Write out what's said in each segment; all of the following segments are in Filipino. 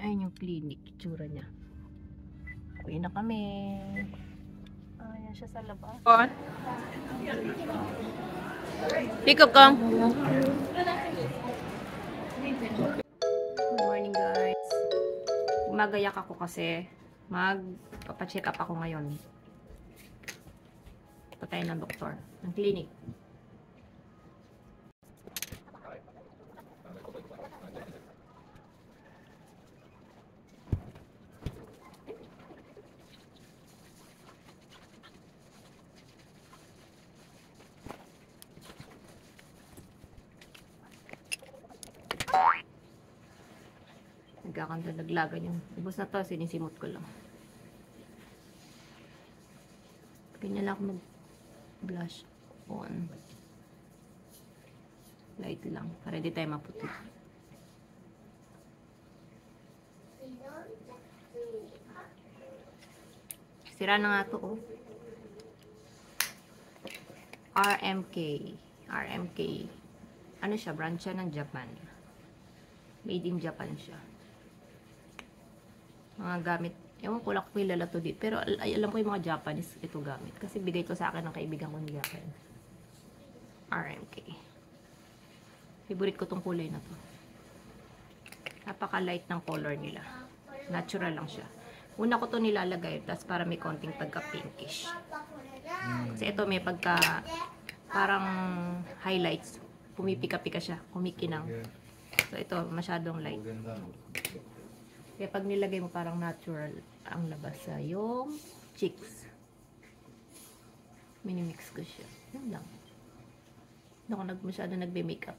Ayun yung clinic, itsura niya. Uwi na kami. Ayan siya sa labas. Pick up kang. Good morning guys. Magagayak ako kasi magpapacheck up ako ngayon. Patay ng doktor ng clinic. Nagkakantalaglagan yung ubos na to, sinisimot ko lang. Ganyan lang ako mag-blush on. Light lang, para di tayo maputi. Sira na nga to, oh. RMK. RMK. Ano siya? Brand siya ng Japan. Made in Japan siya. Mga gamit. Ewan ko lang kung kilala to dito. Pero alam ko yung mga Japanese ito gamit. Kasi bigay to sa akin ng kaibigan ko ni Japan. RMK. Favorite ko tong kulay na to. Napaka-light ng color nila. Natural lang siya. Una ko to nilalagay. Tapos para may konting pagka-pinkish. Kasi ito may pagka parang highlights. Pumipika-pika siya. Kumikinang. So ito masyadong light. Kaya pag nilagay mo parang natural ang labas sa yung cheeks. Minimix ko siya. Yan lang. Hindi ako masyado nagbe-makeup.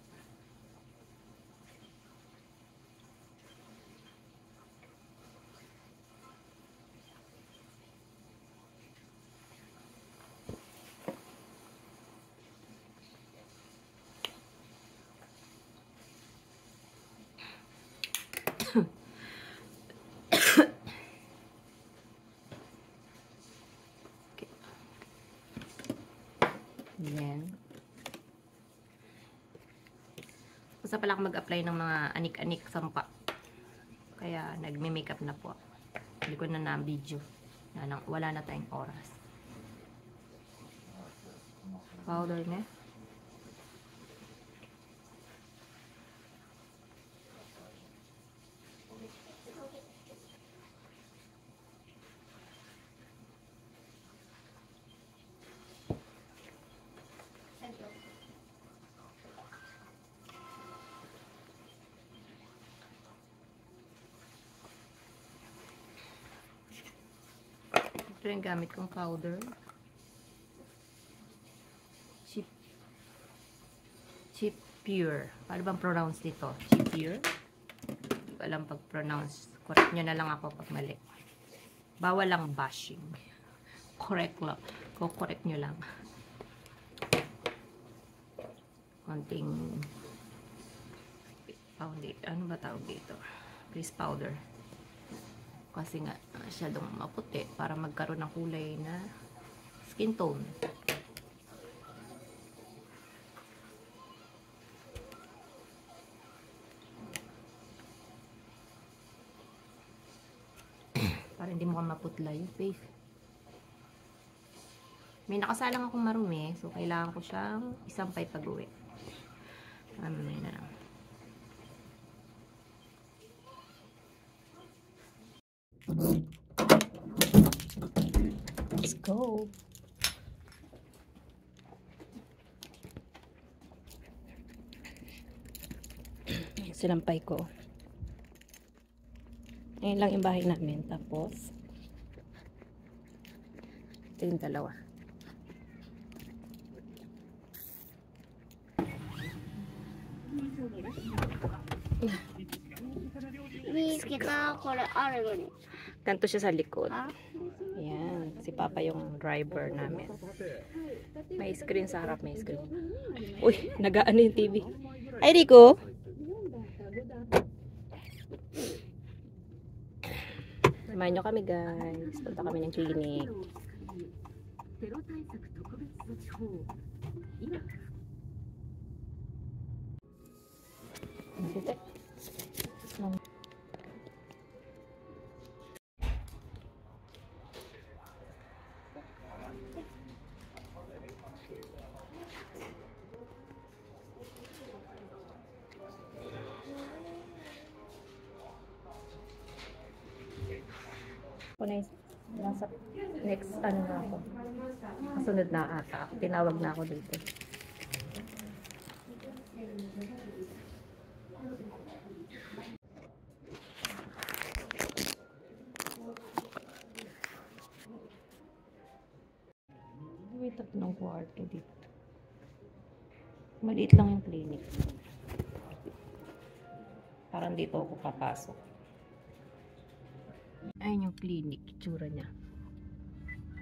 Yan. Gusto pala ako mag-apply ng mga anik-anik sa mukha. Kaya nagme-makeup na po. Hindi ko na na-video. Wala na tayong oras. Powder na. Ito yung gamit kong powder. Chip Pure. Paano bang pronounce nito? Chip Pure? Hindi ko alam pag-pronounce. Correct nyo na lang ako pag mali. Bawal lang bashing. Correct lang. Correct nyo lang. Konting powder. Ano ba tawag dito? Grease powder. Kasi nga, masyadong maputi para magkaroon ng kulay na skin tone. Para hindi mo maputla yung face. May nakasalang akong marumi, so kailangan ko siyang isampay pag-uwi. Mamaya na lang. Let's go. Sinampay ko. Ngayon lang yung bahay namin. Tapos, ito yung dalawa. Ganito siya sa likod. Ayan. Si Papa yung driver namin. May screen sa harap. May screen. Uy, nag-ano yung TV. Ay, Rico! Samahan nyo kami, guys. Punta kami ng clinic. Ako na nasa next ano na ako. Kasunod na ata ako. Tinawag na ako dito. May tatlong kwarto dito. Maliit lang yung clinic. Parang dito ako papasok. Ayun yung clinic, itsura niya.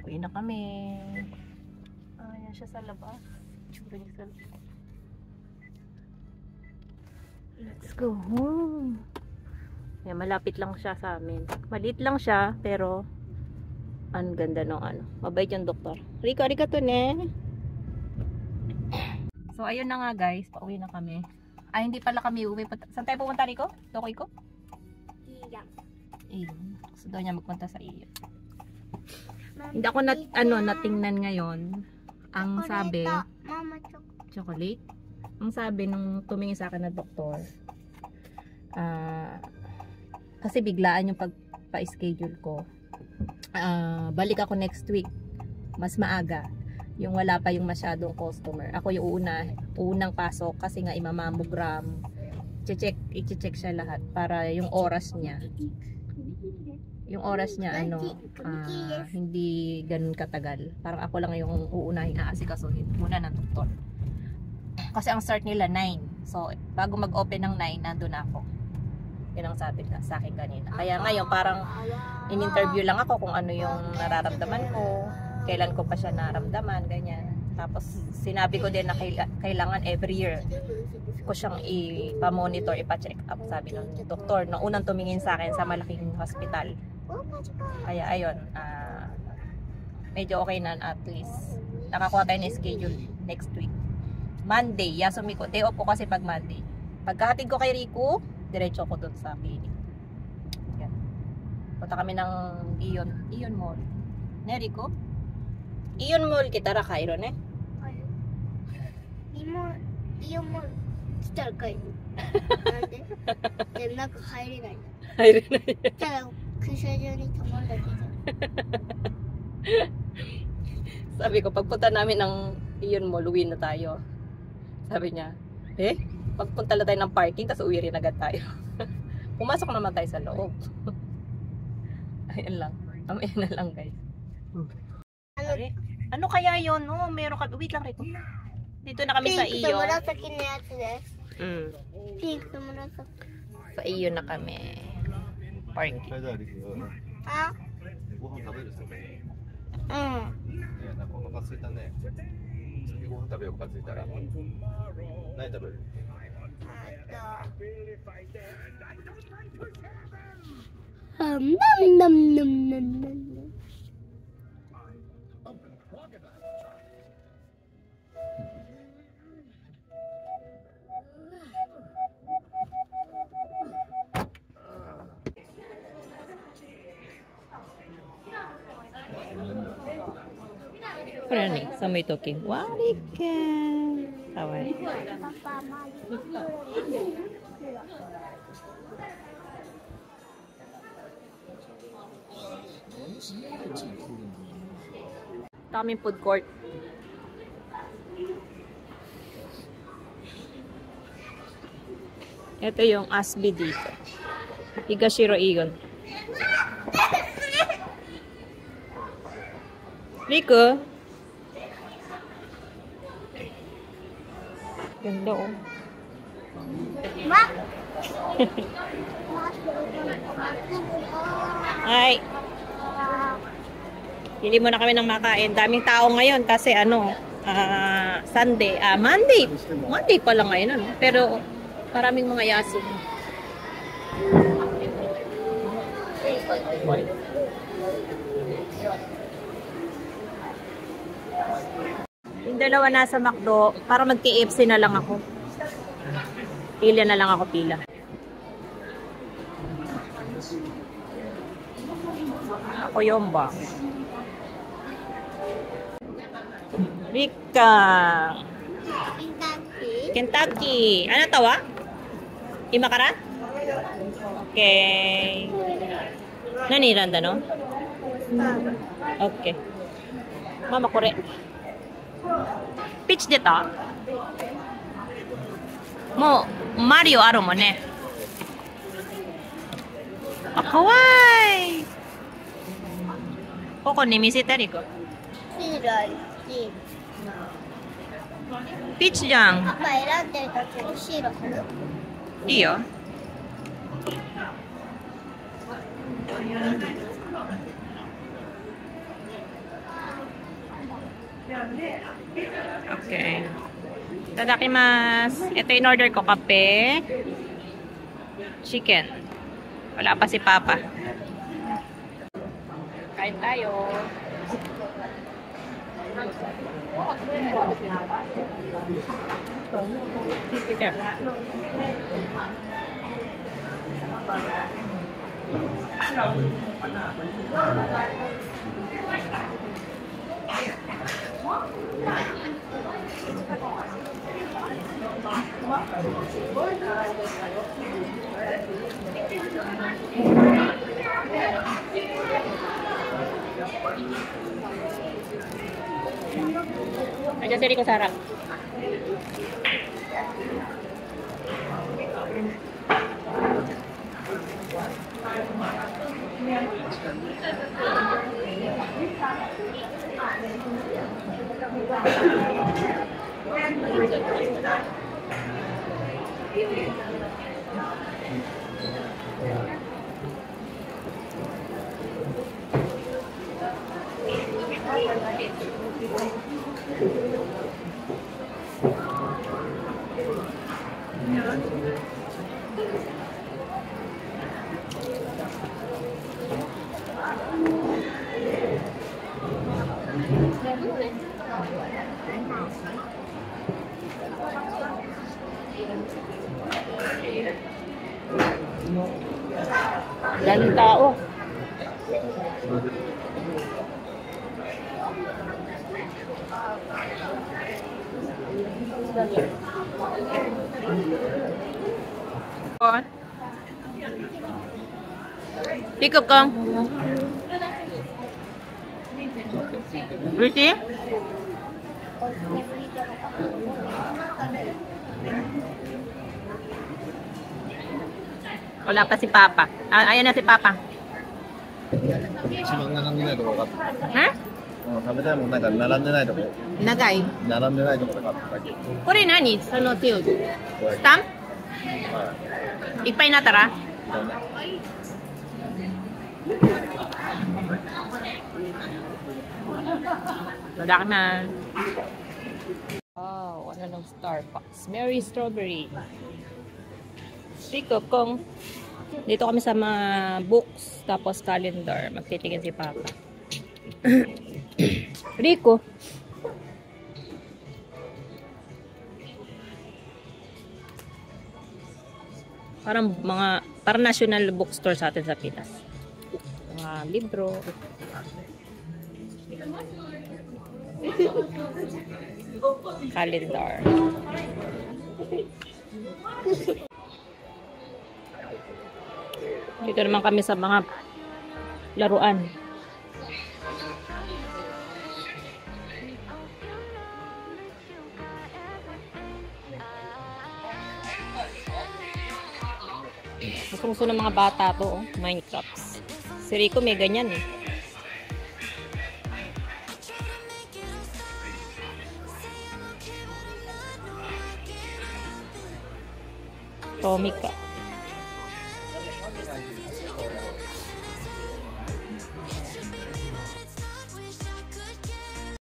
Uwi na kami. Ayan siya sa labas. Itsura niya sa labas. Let's go home. Ayan, malapit lang siya sa amin. Maliit lang siya, pero ang ganda ng ano. Mabait yung doktor. Rico, arigato ne. So, ayun na nga guys. Pauwi na kami. Ay, hindi pala kami uwi. Saan tayo pumunta, Rico? Dokoy ko? Iya. Iyon. Gusto daw niya magpunta sa iyo. Hindi ako natingnan ngayon. Ang sabi, Mama, chocolate. Ang sabi nung tumingin sa akin na doktor, kasi biglaan yung pagpa-schedule ko. Balik ako next week. Mas maaga. Yung wala pa yung masyadong customer. Ako yung unang pasok kasi nga imamammogram. I-check siya lahat para yung oras niya. Yung oras niya hindi ganun katagal. Parang ako lang yung uunahin aasikasuhin muna ng doktor. Kasi ang start nila 9. So bago mag-open ng 9, nandun ako. Yun ang sabi sa akin kanina. Kaya ngayon parang in-interview lang ako kung ano yung nararamdaman ko. Kailan ko pa siya naramdaman, ganyan. Tapos sinabi ko din na kailangan every year ko siyang ipa-monitor, ipa-check up, sabi ng doktor na unang tumingin sa akin sa malaking hospital. Kaya ayun, medyo okay na at least. Nakakuha tayo ng schedule next week. Monday, Yasumi ko. Day off ko kasi pag Monday. Pagkahatid ko kay Rico, diretso ko doon sa clinic. Yan. Punta kami ng Ion Mall. Ne, Rico? Ion Mall kita ra Cairo ne? Ion Mall 来たら帰る。なんで？で中入れない。入れない。ただ駐車場に止まるだけじゃん。Sabi ko pagpunta namin ng Ion Mall, uwi na tayo. Sabi niya, pagpunta lang tayo ng parking, tapos uwi rin agad tayo. Pumasok naman tayo sa loob. Ayan lang. Ayan na lang guys. Ano kaya yun? No, meron ka. Wait lang Rico. Dito na kami sa iyo. Pink to murasaki. Sa iyo na kami. Parking. Ah? Nam nam nam nam nam. Friendly, somebody talking. Warika. Kawaii. Daming food court. Ito yung Asbi dito. Higashiro Igon. Rico. Ganda oh. Ay. Pili muna kami ng makain. Daming tao ngayon kasi Sunday. Monday pa lang ngayon. Ano? Pero maraming mga yaso. Yung dalawa nasa McDo, para mag-KFC na lang ako. Pila na lang ako, pila. Ako yung ba? Rika. Kentucky. Ano tawa? Imakara? Okay. Naniranda no? Okay. Mama, kore. Peach deta? Mo, Mario あるもんね。あ、かわいい。ここに見せて、リコ。ピーチじゃん。パパ選んでるときに白。いいよ。Okay. Tadakimasu. Ito in-order ko, kape, chicken. Wala pa si Papa. Kain tayo. Aja seri ko sarap. Daming tao. Pick up kang. Pretty? Wala pa si Papa. Ayan na si Papa. 一番並んでないとこ分かった。 Ha? 食べたいもんなんか並んでないとこ。 Nagay. 並んでないとこで買っただけ。 Kore nani? Ano tiyo? これ Stamp? は Ipay na tara? い。いろんな Wala ka na. Wow, ano ng Starbucks? Mary Strawberry. Pick up kong. Dito kami sa mga books, tapos calendar. Magtitingin si Papa. Rico. Parang national bookstore sa atin sa Pinas. Mga libro. Calendar. Dito naman kami sa mga laruan. Gusto ng mga bata to, oh. Minecrafts. Si Rico may ganyan eh. Tomica.